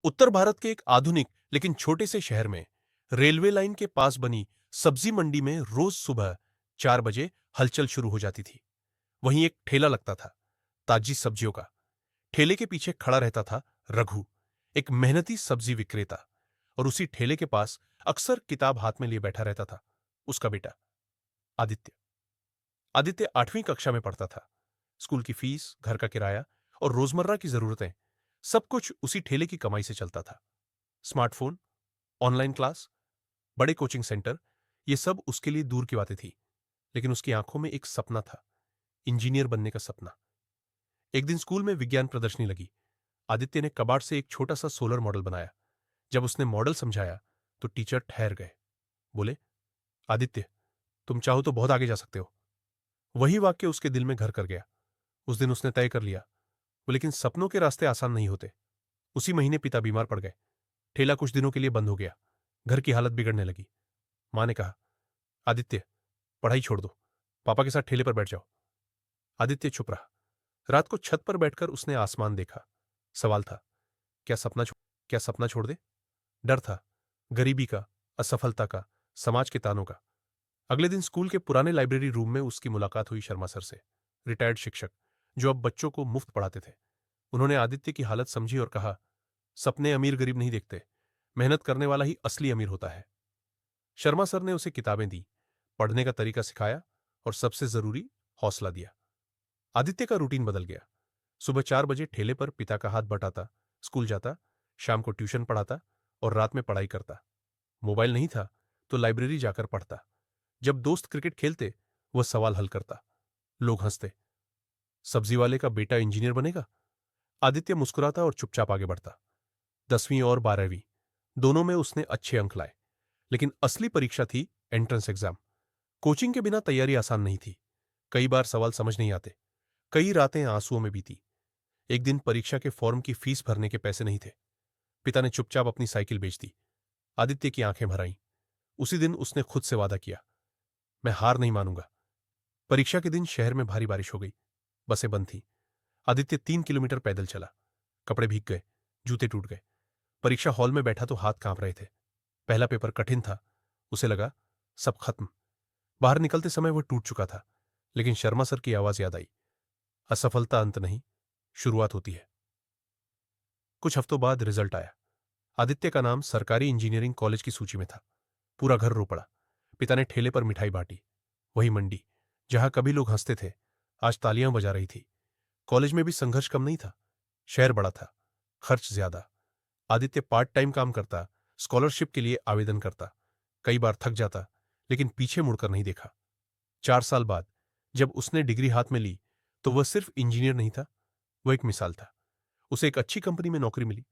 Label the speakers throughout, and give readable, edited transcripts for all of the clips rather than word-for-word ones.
Speaker 1: उत्तर भारत के एक आधुनिक लेकिन छोटे से शहर में रेलवे लाइन के पास बनी सब्जी मंडी में रोज सुबह 4 बजे हलचल शुरू हो जाती थी। वहीं एक ठेला लगता था, ताजी सब्जियों का। ठेले के पीछे खड़ा रहता था रघु, एक मेहनती सब्जी विक्रेता। और उसी ठेले के पास अक्सर किताब हाथ में लिए बैठा रहता था उसका बेटा आदित्य। आदित्य 8वीं कक्षा में पढ़ता था। स्कूल की फीस, घर का किराया और रोजमर्रा की जरूरतें, सब कुछ उसी ठेले की कमाई से चलता था। स्मार्टफोन, ऑनलाइन क्लास, बड़े कोचिंग सेंटर, ये सब उसके लिए दूर की बातें थी। लेकिन उसकी आंखों में एक सपना था, इंजीनियर बनने का सपना। एक दिन स्कूल में विज्ञान प्रदर्शनी लगी। आदित्य ने कबाड़ से एक छोटा सा सोलर मॉडल बनाया। जब उसने मॉडल समझाया तो टीचर ठहर गए। बोले, आदित्य, तुम चाहो तो बहुत आगे जा सकते हो। वही वाक्य उसके दिल में घर कर गया। उस दिन उसने तय कर लिया, वो लेकिन सपनों के रास्ते आसान नहीं होते। उसी महीने पिता बीमार पड़ गए। ठेला कुछ दिनों के लिए बंद हो गया। घर की हालत बिगड़ने लगी। मां ने कहा, आदित्य, पढ़ाई छोड़ दो, पापा के साथ ठेले पर बैठ जाओ। आदित्य चुप रहा। रात को छत पर बैठकर उसने आसमान देखा। सवाल था, क्या सपना छोड़ दे? डर था, गरीबी का, असफलता का, समाज के तानों का। अगले दिन स्कूल के पुराने लाइब्रेरी रूम में उसकी मुलाकात हुई शर्मा सर से, रिटायर्ड शिक्षक, जो अब बच्चों को मुफ्त पढ़ाते थे। उन्होंने आदित्य की हालत समझी और कहा, सपने अमीर गरीब नहीं देखते, मेहनत करने वाला ही असली अमीर होता है। शर्मा सर ने उसे किताबें दी, पढ़ने का तरीका सिखाया और सबसे जरूरी, हौसला दिया। आदित्य का रूटीन बदल गया। सुबह 4 बजे ठेले पर पिता का हाथ बटाता, स्कूल जाता, शाम को ट्यूशन पढ़ाता और रात में पढ़ाई करता। मोबाइल नहीं था तो लाइब्रेरी जाकर पढ़ता। जब दोस्त क्रिकेट खेलते, वह सवाल हल करता। लोग हंसते, सब्जी वाले का बेटा इंजीनियर बनेगा। आदित्य मुस्कुराता और चुपचाप आगे बढ़ता। 10वीं और 12वीं दोनों में उसने अच्छे अंक लाए। लेकिन असली परीक्षा थी एंट्रेंस एग्जाम। कोचिंग के बिना तैयारी आसान नहीं थी। कई बार सवाल समझ नहीं आते। कई रातें आंसुओं में बीती। एक दिन परीक्षा के फॉर्म की फीस भरने के पैसे नहीं थे। पिता ने चुपचाप अपनी साइकिल बेच दी। आदित्य की आंखें भर आईं। उसी दिन उसने खुद से वादा किया, मैं हार नहीं मानूंगा। परीक्षा के दिन शहर में भारी बारिश हो गई। बसें बंद थीं। आदित्य 3 किलोमीटर पैदल चला। कपड़े भीग गए, जूते टूट गए। परीक्षा हॉल में बैठा तो हाथ कांप रहे थे। पहला पेपर कठिन था। उसे लगा, सब खत्म। बाहर निकलते समय वह टूट चुका था। लेकिन शर्मा सर की आवाज याद आई, असफलता अंत नहीं, शुरुआत होती है। कुछ हफ्तों बाद रिजल्ट आया। आदित्य का नाम सरकारी इंजीनियरिंग कॉलेज की सूची में था। पूरा घर रो पड़ा। पिता ने ठेले पर मिठाई बांटी। वही मंडी, जहां कभी लोग हंसते थे, आज तालियां बजा रही थी। कॉलेज में भी संघर्ष कम नहीं था। शहर बड़ा था, खर्च ज्यादा। आदित्य पार्ट टाइम काम करता, स्कॉलरशिप के लिए आवेदन करता। कई बार थक जाता, लेकिन पीछे मुड़कर नहीं देखा। 4 साल बाद जब उसने डिग्री हाथ में ली, तो वह सिर्फ इंजीनियर नहीं था, वह एक मिसाल था। उसे एक अच्छी कंपनी में नौकरी मिली।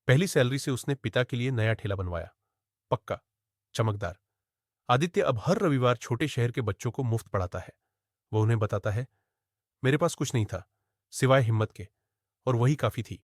Speaker 1: पहली सैलरी से उसने पिता के लिए नया ठेला बनवाया, पक्का, चमकदार। आदित्य अब हर रविवार छोटे शहर के बच्चों को मुफ्त पढ़ाता है। वह उन्हें बताता है, मेरे पास कुछ नहीं था सिवाय हिम्मत के, और वही काफी थी।